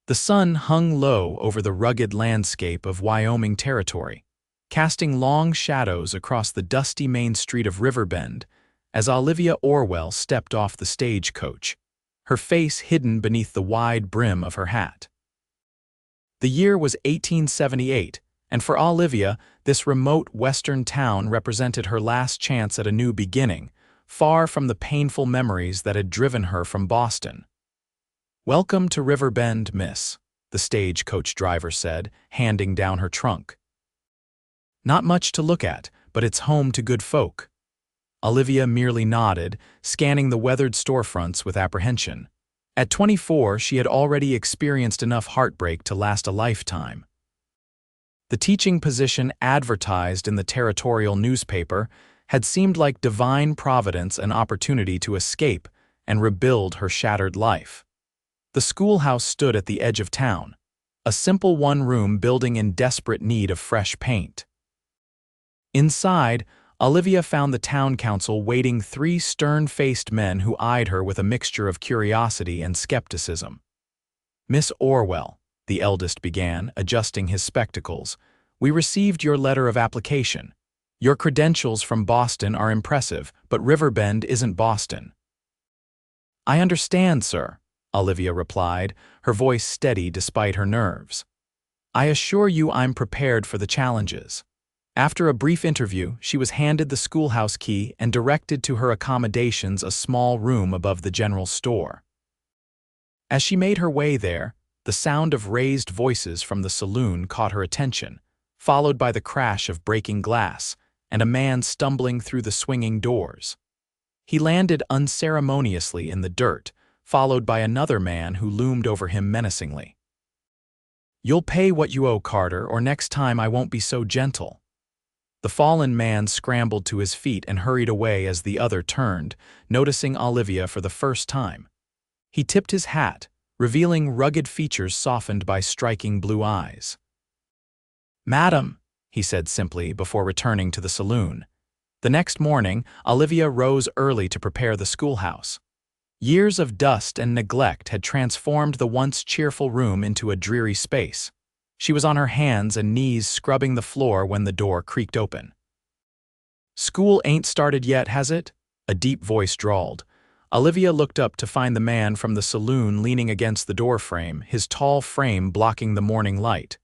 The sun hung low over the rugged landscape of Wyoming Territory, casting long shadows across the dusty main street of Riverbend as Olivia Orwell stepped off the stagecoach, her face hidden beneath the wide brim of her hat. The year was 1878, and for Olivia, this remote western town represented her last chance at a new beginning, far from the painful memories that had driven her from Boston. "Welcome to Riverbend, miss," the stagecoach driver said, handing down her trunk. "Not much to look at, but it's home to good folk." Olivia merely nodded, scanning the weathered storefronts with apprehension. At 24, she had already experienced enough heartbreak to last a lifetime. The teaching position advertised in the territorial newspaper had seemed like divine providence, an opportunity to escape and rebuild her shattered life. The schoolhouse stood at the edge of town, a simple one-room building in desperate need of fresh paint. Inside, Olivia found the town council waiting, three stern-faced men who eyed her with a mixture of curiosity and skepticism. "Miss Orwell," the eldest began, adjusting his spectacles, "we received your letter of application. Your credentials from Boston are impressive, but Riverbend isn't Boston." "I understand, sir," Olivia replied, her voice steady despite her nerves. "I assure you I'm prepared for the challenges." After a brief interview, she was handed the schoolhouse key and directed to her accommodations, a small room above the general store. As she made her way there, the sound of raised voices from the saloon caught her attention, followed by the crash of breaking glass and a man stumbling through the swinging doors. He landed unceremoniously in the dirt, followed by another man who loomed over him menacingly. "You'll pay what you owe, Carter, or next time I won't be so gentle." The fallen man scrambled to his feet and hurried away as the other turned, noticing Olivia for the first time. He tipped his hat, revealing rugged features softened by striking blue eyes. "Madam," he said simply before returning to the saloon. The next morning, Olivia rose early to prepare the schoolhouse. Years of dust and neglect had transformed the once cheerful room into a dreary space. She was on her hands and knees scrubbing the floor when the door creaked open. "School ain't started yet, has it?" a deep voice drawled. Olivia looked up to find the man from the saloon leaning against the doorframe, his tall frame blocking the morning light.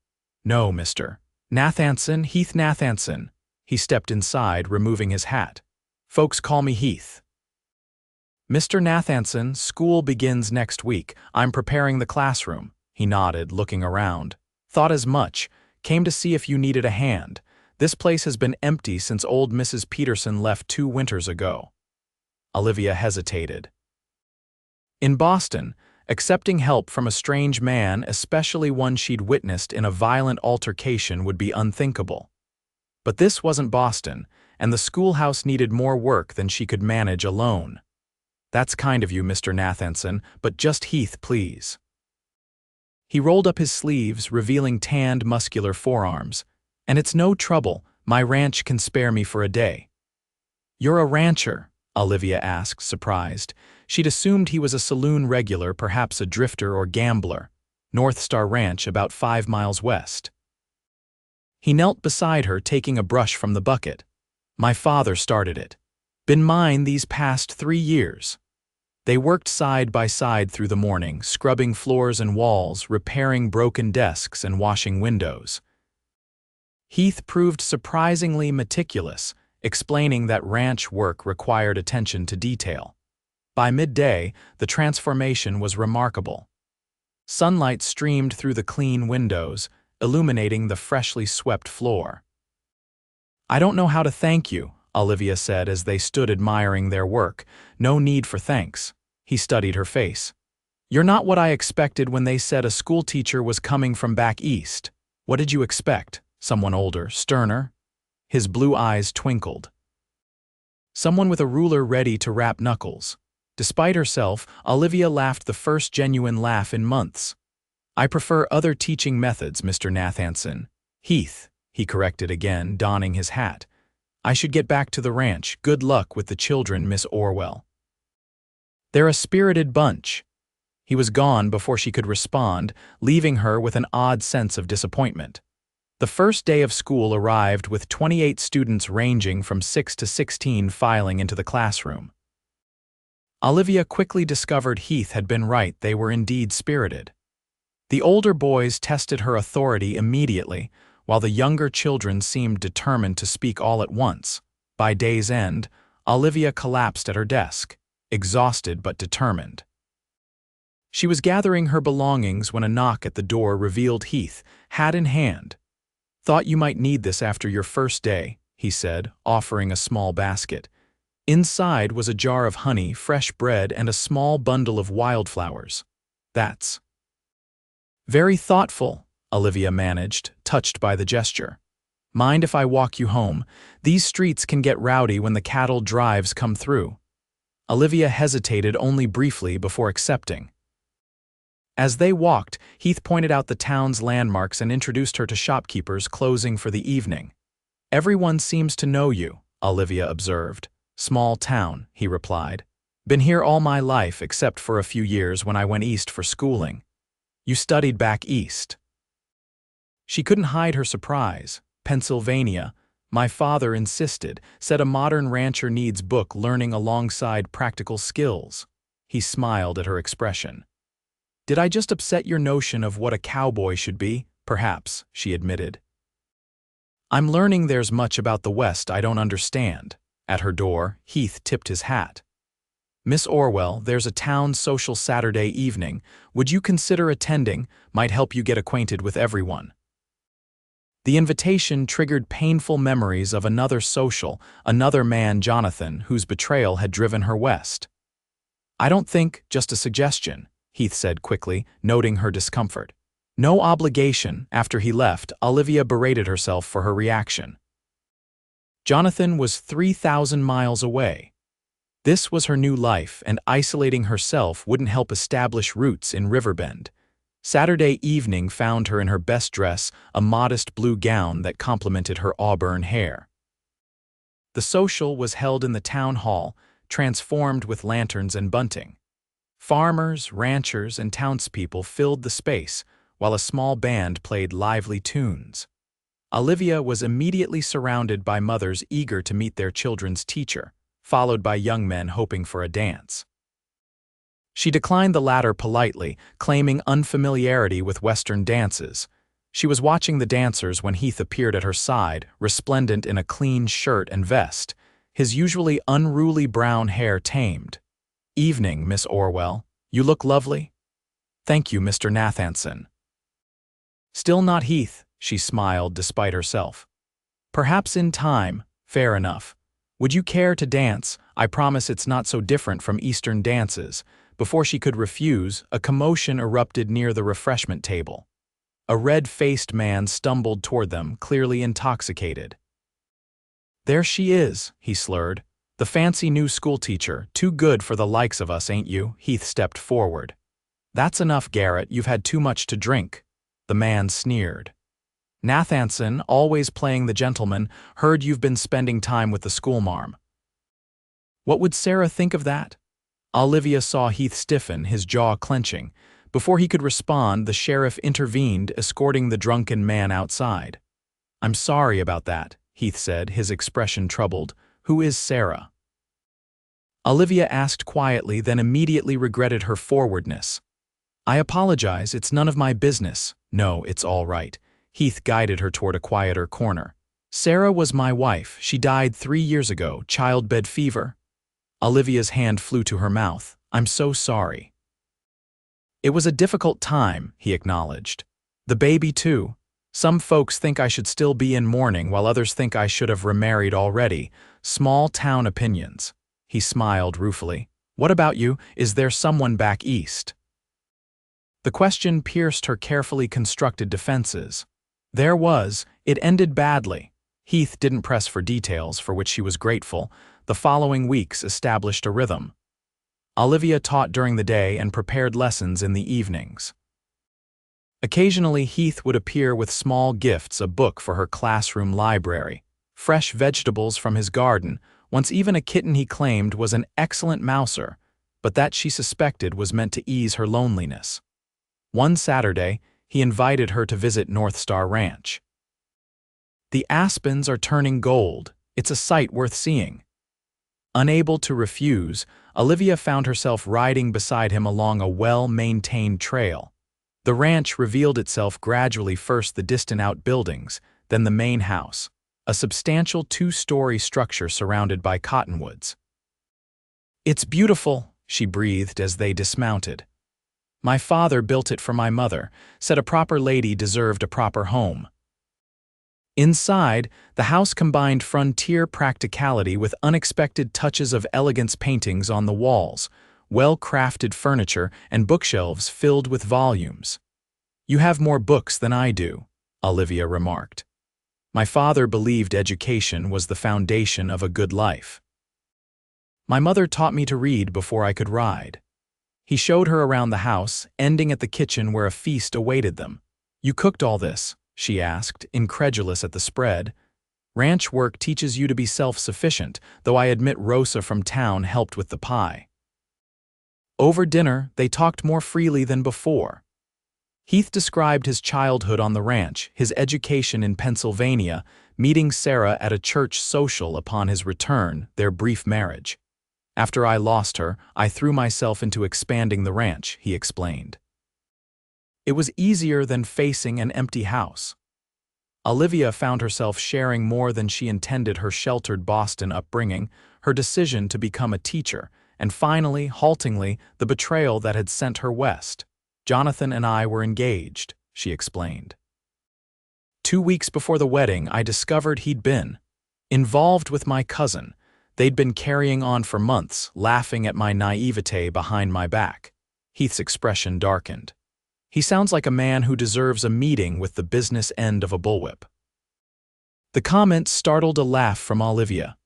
"No, Mr. Nathanson, Heath Nathanson." He stepped inside, removing his hat. "Folks call me Heath." "Mr. Nathanson, school begins next week. I'm preparing the classroom." He nodded, looking around. "Thought as much. Came to see if you needed a hand. This place has been empty since old Mrs. Peterson left 2 winters ago." Olivia hesitated. In Boston, accepting help from a strange man, especially one she'd witnessed in a violent altercation, would be unthinkable. But this wasn't Boston, and the schoolhouse needed more work than she could manage alone. "That's kind of you, Mr. Nathanson, but just Heath, please." He rolled up his sleeves, revealing tanned, muscular forearms. "And it's no trouble. My ranch can spare me for a day." "You're a rancher?" Olivia asked, surprised. She'd assumed he was a saloon regular, perhaps a drifter or gambler. Northstar Ranch, about 5 miles west. He knelt beside her, taking a brush from the bucket. "My father started it. Been mine these past 3 years." They worked side by side through the morning, scrubbing floors and walls, repairing broken desks, and washing windows. Heath proved surprisingly meticulous, explaining that ranch work required attention to detail. By midday, the transformation was remarkable. Sunlight streamed through the clean windows, illuminating the freshly swept floor. "I don't know how to thank you," Olivia said as they stood admiring their work. "No need for thanks." He studied her face. "You're not what I expected when they said a schoolteacher was coming from back east. What did you expect? Someone older, sterner?" His blue eyes twinkled. "Someone with a ruler ready to rap knuckles." Despite herself, Olivia laughed the first genuine laugh in months. "I prefer other teaching methods, Mr. Nathanson." "Heath," he corrected again, donning his hat. "I should get back to the ranch. Good luck with the children, Miss Orwell." "They're a spirited bunch." He was gone before she could respond, leaving her with an odd sense of disappointment. The first day of school arrived with 28 students ranging from 6 to 16 filing into the classroom. Olivia quickly discovered Heath had been right, they were indeed spirited. The older boys tested her authority immediately, while the younger children seemed determined to speak all at once. By day's end, Olivia collapsed at her desk, exhausted but determined. She was gathering her belongings when a knock at the door revealed Heath, hat in hand. "Thought you might need this after your first day," he said, offering a small basket. Inside was a jar of honey, fresh bread, and a small bundle of wildflowers. "That's very thoughtful," Olivia managed, touched by the gesture. "Mind if I walk you home? These streets can get rowdy when the cattle drives come through." Olivia hesitated only briefly before accepting. As they walked, Heath pointed out the town's landmarks and introduced her to shopkeepers closing for the evening. "Everyone seems to know you," Olivia observed. "Small town," he replied. "Been here all my life except for a few years when I went east for schooling." "You studied back east?" She couldn't hide her surprise. "Pennsylvania. My father insisted, said a modern rancher needs book learning alongside practical skills." He smiled at her expression. "Did I just upset your notion of what a cowboy should be?" "Perhaps," she admitted. "I'm learning there's much about the West I don't understand." At her door, Heath tipped his hat. "Miss Orwell, there's a town social Saturday evening. Would you consider attending? Might help you get acquainted with everyone." The invitation triggered painful memories of another social, another man, Jonathan, whose betrayal had driven her west. "I don't think, just a suggestion," Heath said quickly, noting her discomfort. "No obligation." After he left, Olivia berated herself for her reaction. Jonathan was 3,000 miles away. This was her new life, and isolating herself wouldn't help establish roots in Riverbend. Saturday evening found her in her best dress, a modest blue gown that complemented her auburn hair. The social was held in the town hall, transformed with lanterns and bunting. Farmers, ranchers, and townspeople filled the space, while a small band played lively tunes. Olivia was immediately surrounded by mothers eager to meet their children's teacher, followed by young men hoping for a dance. She declined the latter politely, claiming unfamiliarity with Western dances. She was watching the dancers when Heath appeared at her side, resplendent in a clean shirt and vest, his usually unruly brown hair tamed. "Evening, Miss Orwell. You look lovely." "Thank you, Mr. Nathanson." "Still not Heath," she smiled despite herself. "Perhaps in time. Fair enough. Would you care to dance? I promise it's not so different from Eastern dances." Before she could refuse, a commotion erupted near the refreshment table. A red-faced man stumbled toward them, clearly intoxicated. "There she is," he slurred. "The fancy new schoolteacher, too good for the likes of us, ain't you?" Heath stepped forward. "That's enough, Garrett, you've had too much to drink." The man sneered. "Nathanson, always playing the gentleman, heard you've been spending time with the schoolmarm." "What would Sarah think of that?" Olivia saw Heath stiffen, his jaw clenching. Before he could respond, the sheriff intervened, escorting the drunken man outside. "I'm sorry about that," Heath said, his expression troubled. "Who is Sarah?" Olivia asked quietly, then immediately regretted her forwardness. "I apologize, it's none of my business." "No, it's all right." Heath guided her toward a quieter corner. "Sarah was my wife. She died 3 years ago, childbed fever." Olivia's hand flew to her mouth. "I'm so sorry." "It was a difficult time," he acknowledged. "The baby, too. Some folks think I should still be in mourning, while others think I should have remarried already. Small town opinions." He smiled ruefully. "What about you? Is there someone back east?" The question pierced her carefully constructed defenses. There was. It ended badly. Heath didn't press for details, for which she was grateful. The following weeks established a rhythm. Olivia taught during the day and prepared lessons in the evenings. Occasionally, Heath would appear with small gifts, a book for her classroom library, fresh vegetables from his garden, once even a kitten he claimed was an excellent mouser. but that she suspected was meant to ease her loneliness. One Saturday, he invited her to visit Northstar Ranch. "The aspens are turning gold. It's a sight worth seeing." Unable to refuse, Olivia found herself riding beside him along a well-maintained trail. The ranch revealed itself gradually, first the distant outbuildings, then the main house, a substantial two-story structure surrounded by cottonwoods. "It's beautiful," she breathed as they dismounted. "My father built it for my mother, said a proper lady deserved a proper home." Inside, the house combined frontier practicality with unexpected touches of elegance, paintings on the walls, well-crafted furniture, and bookshelves filled with volumes. "You have more books than I do," Olivia remarked. "My father believed education was the foundation of a good life. My mother taught me to read before I could ride." He showed her around the house, ending at the kitchen where a feast awaited them. "You cooked all this?" she asked, incredulous at the spread. "Ranch work teaches you to be self-sufficient, though I admit Rosa from town helped with the pie." Over dinner, they talked more freely than before. Heath described his childhood on the ranch, his education in Pennsylvania, meeting Sarah at a church social upon his return, their brief marriage. "After I lost her, I threw myself into expanding the ranch," he explained. It was easier than facing an empty house. Olivia found herself sharing more than she intended: her sheltered Boston upbringing, her decision to become a teacher, and finally, haltingly, the betrayal that had sent her west. "Jonathan and I were engaged," she explained. 2 weeks before the wedding, I discovered he'd been involved with my cousin. They'd been carrying on for months, laughing at my naivete behind my back." Heath's expression darkened. "He sounds like a man who deserves a meeting with the business end of a bullwhip." The comment startled a laugh from Olivia.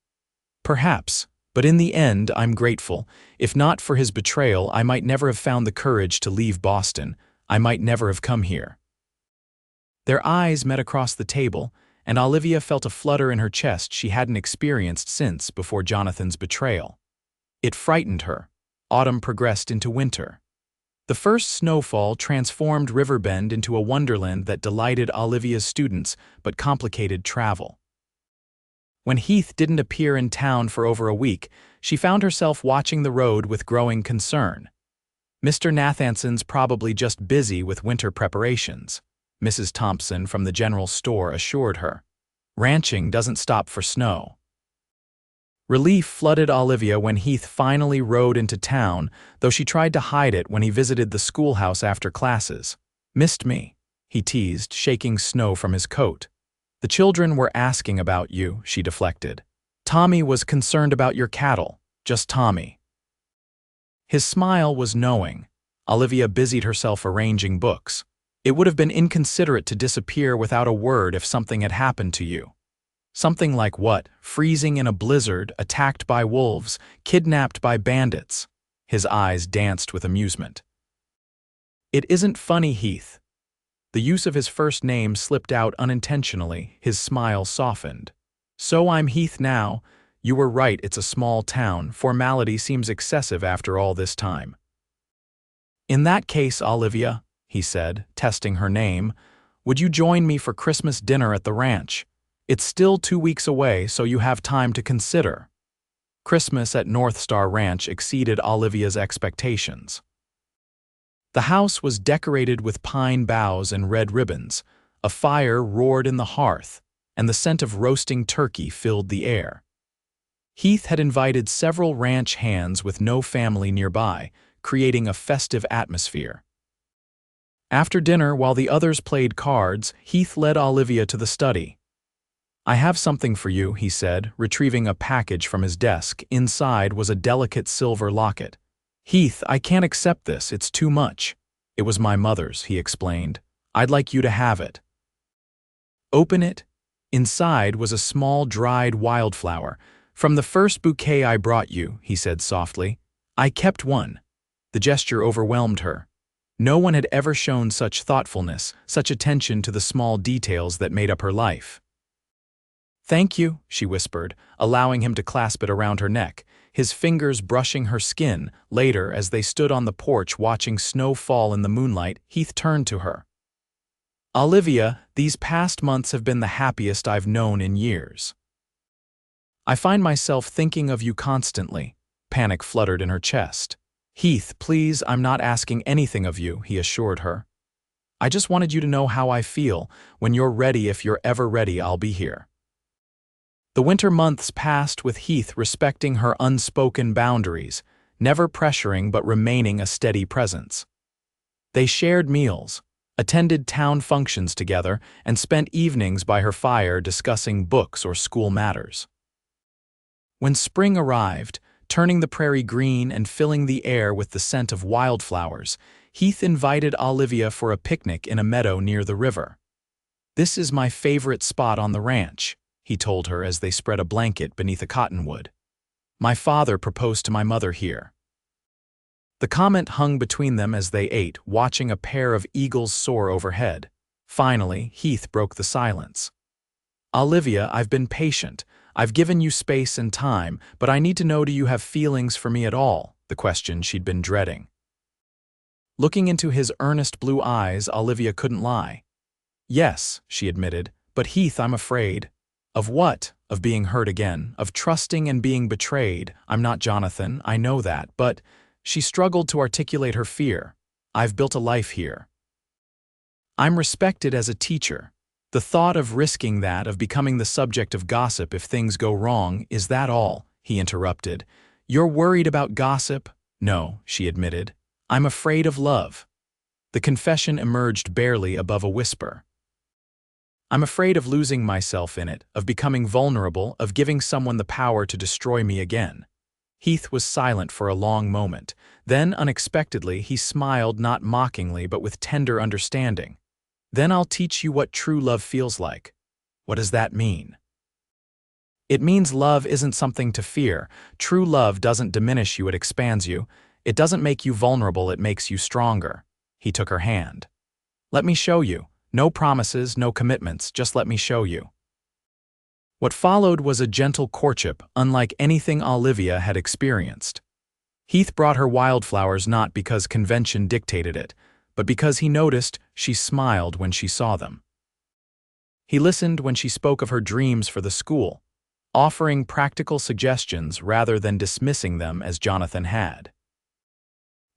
"Perhaps, but in the end I'm grateful. If not for his betrayal, I might never have found the courage to leave Boston. I might never have come here." Their eyes met across the table, and Olivia felt a flutter in her chest she hadn't experienced since before Jonathan's betrayal. It frightened her. Autumn progressed into winter. The first snowfall transformed Riverbend into a wonderland that delighted Olivia's students but complicated travel. When Heath didn't appear in town for over a week, she found herself watching the road with growing concern. "Mr. Nathanson's probably just busy with winter preparations," Mrs. Thompson from the general store assured her. "Ranching doesn't stop for snow." Relief flooded Olivia when Heath finally rode into town, though she tried to hide it when he visited the schoolhouse after classes. "Missed me?" he teased, shaking snow from his coat. "The children were asking about you," she deflected. "Tommy was concerned about your cattle. Just Tommy." His smile was knowing. Olivia busied herself arranging books. "It would have been inconsiderate to disappear without a word if something had happened to you." "Something like what? Freezing in a blizzard, attacked by wolves, kidnapped by bandits?" His eyes danced with amusement. "It isn't funny, Heath." The use of his first name slipped out unintentionally. His smile softened. "So I'm Heath now. You were right, it's a small town. Formality seems excessive after all this time." "In that case, Olivia," he said, testing her name, "would you join me for Christmas dinner at the ranch? It's still 2 weeks away, so you have time to consider." Christmas at Northstar Ranch exceeded Olivia's expectations. The house was decorated with pine boughs and red ribbons, a fire roared in the hearth, and the scent of roasting turkey filled the air. Heath had invited several ranch hands with no family nearby, creating a festive atmosphere. After dinner, while the others played cards, Heath led Olivia to the study. "I have something for you," he said, retrieving a package from his desk. Inside was a delicate silver locket. "Heath, I can't accept this, it's too much." "It was my mother's," he explained. "I'd like you to have it." "Open it." Inside was a small dried wildflower. "From the first bouquet I brought you," he said softly. "I kept one." The gesture overwhelmed her. No one had ever shown such thoughtfulness, such attention to the small details that made up her life. "Thank you," she whispered, allowing him to clasp it around her neck. his fingers brushing her skin. Later, as they stood on the porch watching snow fall in the moonlight, Heath turned to her. "Olivia, these past months have been the happiest I've known in years. I find myself thinking of you constantly." Panic fluttered in her chest. "Heath, please, I'm not asking anything of you," he assured her. "I just wanted you to know how I feel. When you're ready, if you're ever ready, I'll be here." The winter months passed with Heath respecting her unspoken boundaries, never pressuring but remaining a steady presence. They shared meals, attended town functions together, and spent evenings by her fire discussing books or school matters. When spring arrived, turning the prairie green and filling the air with the scent of wildflowers, Heath invited Olivia for a picnic in a meadow near the river. "This is my favorite spot on the ranch," he told her as they spread a blanket beneath a cottonwood. "My father proposed to my mother here." The comment hung between them as they ate, watching a pair of eagles soar overhead. Finally, Heath broke the silence. "Olivia, I've been patient. I've given you space and time, but I need to know, do you have feelings for me at all?" The question she'd been dreading. Looking into his earnest blue eyes, Olivia couldn't lie. "Yes," she admitted, "but Heath, I'm afraid." "Of what?" "Of being hurt again, of trusting and being betrayed. I'm not Jonathan, I know that, but—" She struggled to articulate her fear. "I've built a life here. I'm respected as a teacher. The thought of risking that, of becoming the subject of gossip if things go wrong, is that all?" he interrupted. "You're worried about gossip?" "No," she admitted. "I'm afraid of love." The confession emerged barely above a whisper. "I'm afraid of losing myself in it, of becoming vulnerable, of giving someone the power to destroy me again." Heath was silent for a long moment. Then, unexpectedly, he smiled, not mockingly but with tender understanding. "Then I'll teach you what true love feels like." "What does that mean?" "It means love isn't something to fear. True love doesn't diminish you, it expands you. It doesn't make you vulnerable, it makes you stronger." He took her hand. "Let me show you. No promises, no commitments, just let me show you." What followed was a gentle courtship, unlike anything Olivia had experienced. Heath brought her wildflowers not because convention dictated it, but because he noticed she smiled when she saw them. He listened when she spoke of her dreams for the school, offering practical suggestions rather than dismissing them as Jonathan had.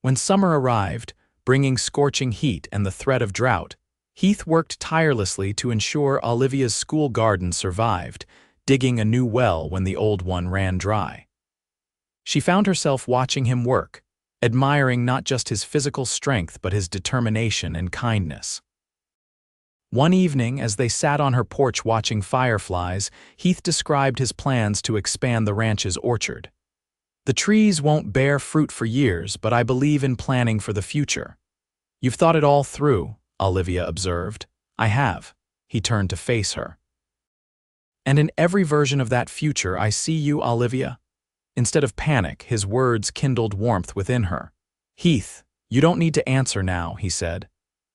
When summer arrived, bringing scorching heat and the threat of drought, Heath worked tirelessly to ensure Olivia's school garden survived, digging a new well when the old one ran dry. She found herself watching him work, admiring not just his physical strength but his determination and kindness. One evening, as they sat on her porch watching fireflies, Heath described his plans to expand the ranch's orchard. "The trees won't bear fruit for years, but I believe in planning for the future." "You've thought it all through," Olivia observed. "I have." He turned to face her. "And in every version of that future I see you, Olivia." Instead of panic, his words kindled warmth within her. "Heath, you don't need to answer now," he said.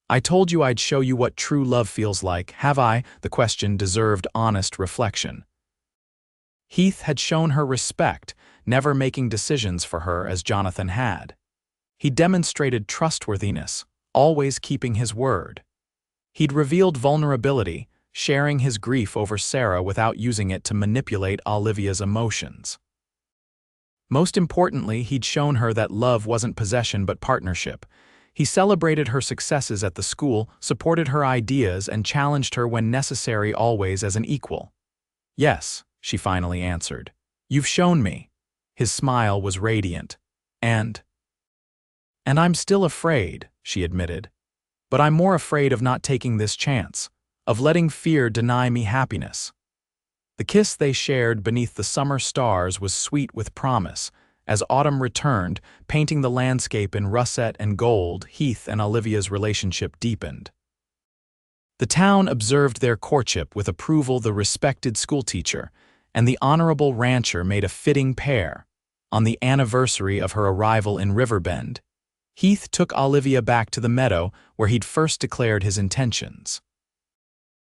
"I told you I'd show you what true love feels like, have I?" The question deserved honest reflection. Heath had shown her respect, never making decisions for her as Jonathan had. He demonstrated trustworthiness, always keeping his word. He'd revealed vulnerability, sharing his grief over Sarah without using it to manipulate Olivia's emotions. Most importantly, he'd shown her that love wasn't possession but partnership. He celebrated her successes at the school, supported her ideas, and challenged her when necessary, always as an equal. "Yes," she finally answered. "You've shown me." His smile was radiant. And I'm still afraid," she admitted. "But I'm more afraid of not taking this chance, of letting fear deny me happiness." The kiss they shared beneath the summer stars was sweet with promise. As autumn returned, painting the landscape in russet and gold, Heath and Olivia's relationship deepened. The town observed their courtship with approval. The respected schoolteacher and the honorable rancher made a fitting pair. On the anniversary of her arrival in Riverbend, Heath took Olivia back to the meadow where he'd first declared his intentions.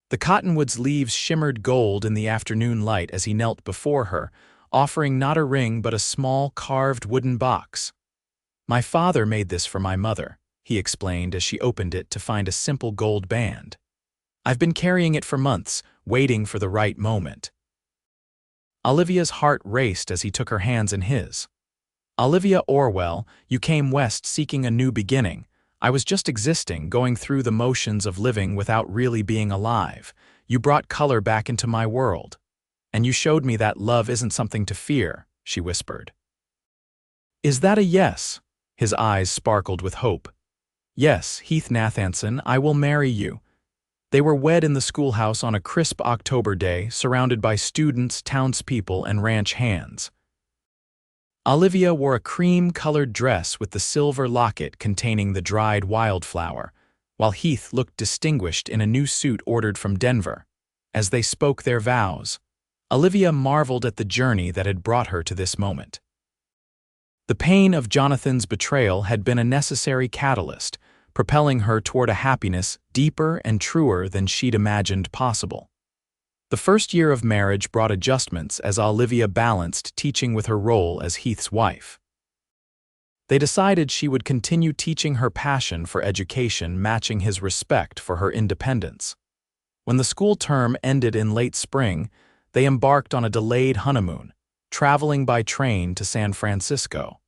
The cottonwood's leaves shimmered gold in the afternoon light as he knelt before her, offering not a ring but a small carved wooden box. "My father made this for my mother," he explained as she opened it to find a simple gold band. "I've been carrying it for months, waiting for the right moment." Olivia's heart raced as he took her hands in his. "Olivia Orwell, you came west seeking a new beginning. I was just existing, going through the motions of living without really being alive. You brought color back into my world. And you showed me that love isn't something to fear," she whispered. "Is that a yes?" His eyes sparkled with hope. "Yes, Heath Nathanson, I will marry you." They were wed in the schoolhouse on a crisp October day, surrounded by students, townspeople, and ranch hands. Olivia wore a cream-colored dress with the silver locket containing the dried wildflower, while Heath looked distinguished in a new suit ordered from Denver. As they spoke their vows, Olivia marveled at the journey that had brought her to this moment. The pain of Jonathan's betrayal had been a necessary catalyst, propelling her toward a happiness deeper and truer than she'd imagined possible. The first year of marriage brought adjustments as Olivia balanced teaching with her role as Heath's wife. They decided she would continue teaching her passion for education, matching his respect for her independence. When the school term ended in late spring, they embarked on a delayed honeymoon, traveling by train to San Francisco.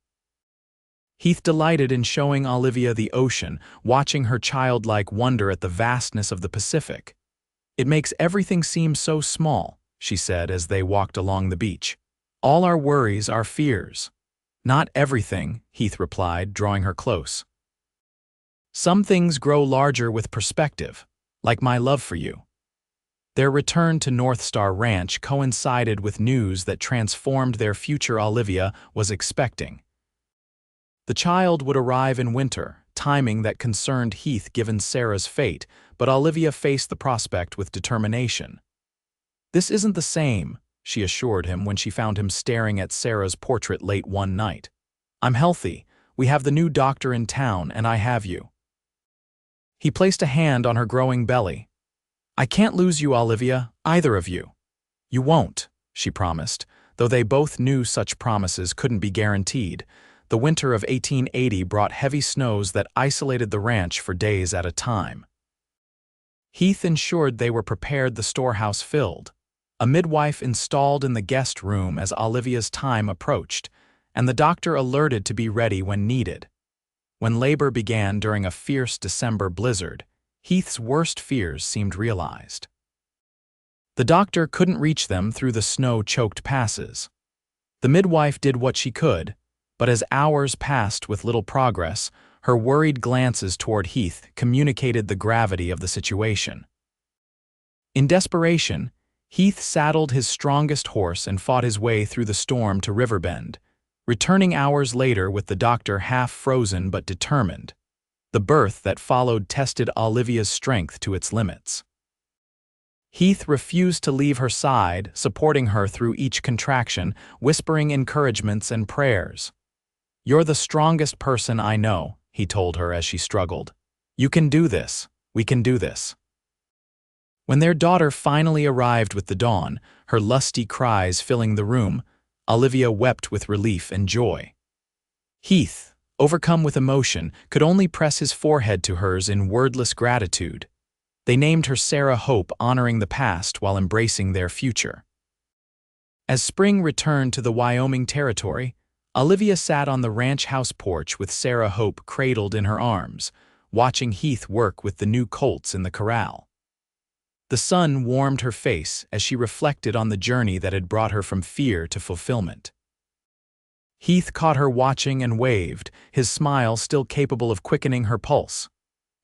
Heath delighted in showing Olivia the ocean, watching her childlike wonder at the vastness of the Pacific. "It makes everything seem so small," she said as they walked along the beach. "All our worries, our fears." "Not everything," Heath replied, drawing her close. "Some things grow larger with perspective, like my love for you." Their return to Northstar Ranch coincided with news that transformed their future Olivia was expecting. The child would arrive in winter, timing that concerned Heath given Sarah's fate, but Olivia faced the prospect with determination. "This isn't the same," she assured him when she found him staring at Sarah's portrait late one night. "I'm healthy, we have the new doctor in town, and I have you." He placed a hand on her growing belly. "I can't lose you, Olivia, either of you." "You won't," she promised, though they both knew such promises couldn't be guaranteed. The winter of 1880 brought heavy snows that isolated the ranch for days at a time. Heath ensured they were prepared, the storehouse filled, a midwife installed in the guest room as Olivia's time approached, and the doctor alerted to be ready when needed. When labor began during a fierce December blizzard, Heath's worst fears seemed realized. The doctor couldn't reach them through the snow-choked passes. The midwife did what she could, but as hours passed with little progress, her worried glances toward Heath communicated the gravity of the situation. In desperation, Heath saddled his strongest horse and fought his way through the storm to Riverbend, returning hours later with the doctor half frozen but determined. The birth that followed tested Olivia's strength to its limits. Heath refused to leave her side, supporting her through each contraction, whispering encouragements and prayers. "You're the strongest person I know," he told her as she struggled. "You can do this. We can do this." When their daughter finally arrived with the dawn, her lusty cries filling the room, Olivia wept with relief and joy. Heath, overcome with emotion, could only press his forehead to hers in wordless gratitude. They named her Sarah Hope, honoring the past while embracing their future. As spring returned to the Wyoming Territory, Olivia sat on the ranch house porch with Sarah Hope cradled in her arms, watching Heath work with the new colts in the corral. The sun warmed her face as she reflected on the journey that had brought her from fear to fulfillment. Heath caught her watching and waved, his smile still capable of quickening her pulse.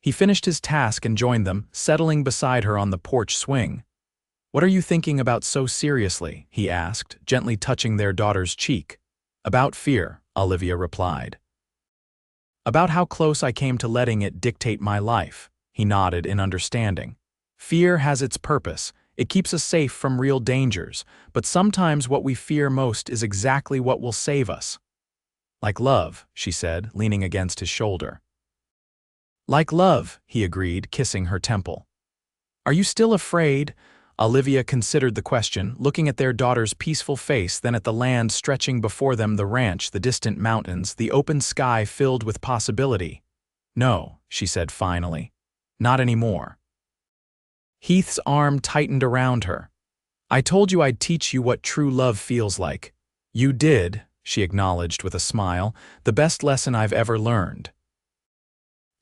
He finished his task and joined them, settling beside her on the porch swing. "What are you thinking about so seriously?" he asked, gently touching their daughter's cheek. "About fear," Olivia replied. "About how close I came to letting it dictate my life," he nodded in understanding. "Fear has its purpose. It keeps us safe from real dangers, but sometimes what we fear most is exactly what will save us." "Like love," she said, leaning against his shoulder. "Like love," he agreed, kissing her temple. "Are you still afraid? Olivia considered the question, looking at their daughter's peaceful face, then at the land stretching before them, the ranch, the distant mountains, the open sky filled with possibility. "No," she said finally. "Not anymore." Heath's arm tightened around her. "I told you I'd teach you what true love feels like." "You did," she acknowledged with a smile, "the best lesson I've ever learned."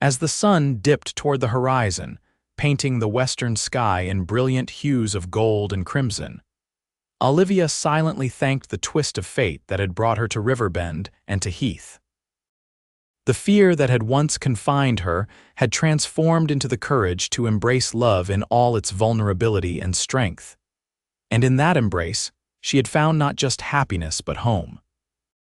As the sun dipped toward the horizon, painting the western sky in brilliant hues of gold and crimson, Olivia silently thanked the twist of fate that had brought her to Riverbend and to Heath. The fear that had once confined her had transformed into the courage to embrace love in all its vulnerability and strength. And in that embrace, she had found not just happiness but home.